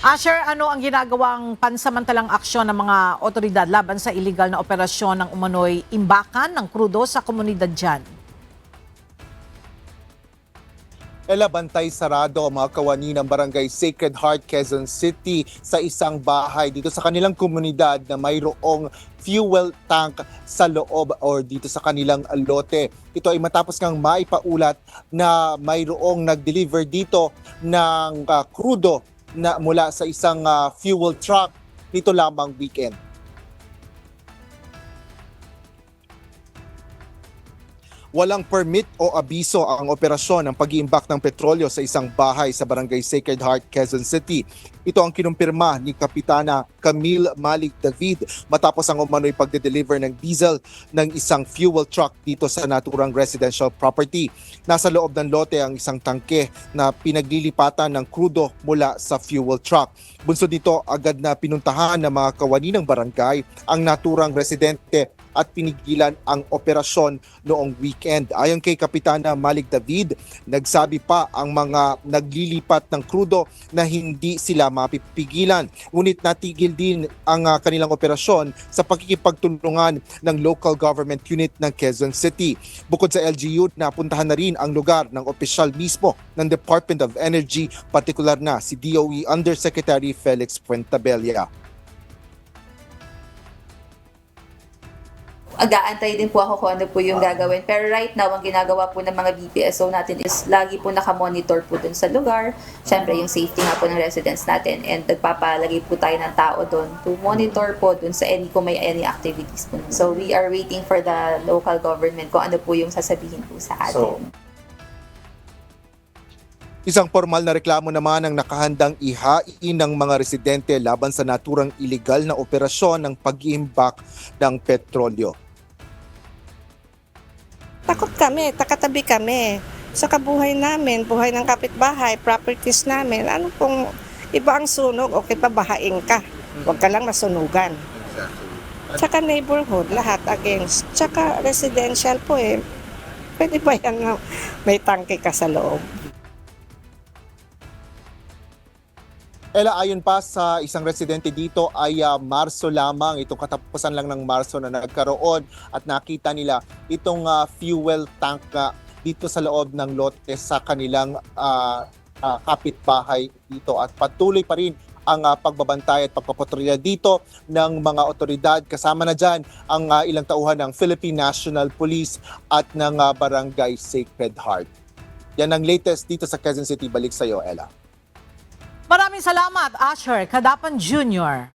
Asher, ano ang ginagawang pansamantalang aksyon ng mga otoridad laban sa illegal na operasyon ng umano'y imbakan ng krudo sa komunidad dyan? Bantay sarado ang mga kawani ng Barangay Sacred Heart, Quezon City sa isang bahay dito sa kanilang komunidad na mayroong fuel tank sa loob or dito sa kanilang lote. Ito ay matapos ngang maipaulat na mayroong nag-deliver dito ng krudo na mula sa isang fuel truck nito lamang weekend. Walang permit o abiso ang operasyon ng pag-iimbak ng petrolyo sa isang bahay sa Barangay Sacred Heart, Quezon City. Ito ang kinumpirma ni Kapitana Camille Malik David matapos ang umano'y pagde-deliver ng diesel ng isang fuel truck dito sa naturang residential property. Nasa loob ng lote ang isang tangke na pinaglilipatan ng krudo mula sa fuel truck. Bunsod nito, agad na pinuntahan ng mga kawani ng barangay ang naturang residente at pinigilan ang operasyon noong weekend. Ayon kay Kapitana Malik David, nagsabi pa ang mga naglilipat ng krudo na hindi sila mapipigilan. Ngunit natigil din ang kanilang operasyon sa pakikipagtulungan ng local government unit ng Quezon City. Bukod sa LGU, napuntahan na rin ang lugar ng opisyal mismo ng Department of Energy, partikular na si DOE Undersecretary Felix Fuentabella. Mag-aantay din po ako kung ano po yung gagawin. Pero right now, ang ginagawa po ng mga BPSO natin is lagi po nakamonitor po dun sa lugar. Siyempre, yung safety nga po ng residents natin. And nagpapalagay po tayo ng tao dun to monitor po dun sa kung may any activities po. So, we are waiting for the local government kung ano po yung sasabihin po sa atin. Isang formal na reklamo naman ang nakahandang ihain ng mga residente laban sa naturang iligal na operasyon ng pag-iimbak ng petrolyo. Takot kami, takatabi kami sa kabuhay namin, buhay ng kapitbahay, properties namin. Ano pong iba ang sunog, okay pabahain ka. Huwag ka lang masunugan. Tsaka neighborhood, lahat against. Tsaka residential po eh. Pwede ba yan na may tangke ka sa loob? Ayon pa sa isang residente dito ay Marso lamang, itong katapusan lang ng Marso na nagkaroon at nakita nila itong fuel tank dito sa loob ng lote sa kanilang kapitbahay dito at patuloy pa rin ang pagbabantay at pagpapatrolya dito ng mga otoridad. Kasama na dyan ang ilang tauhan ng Philippine National Police at ng Barangay Sacred Heart. Yan ang latest dito sa Quezon City. Balik sa iyo, Ella. Maraming salamat, Asher Cadapan Jr.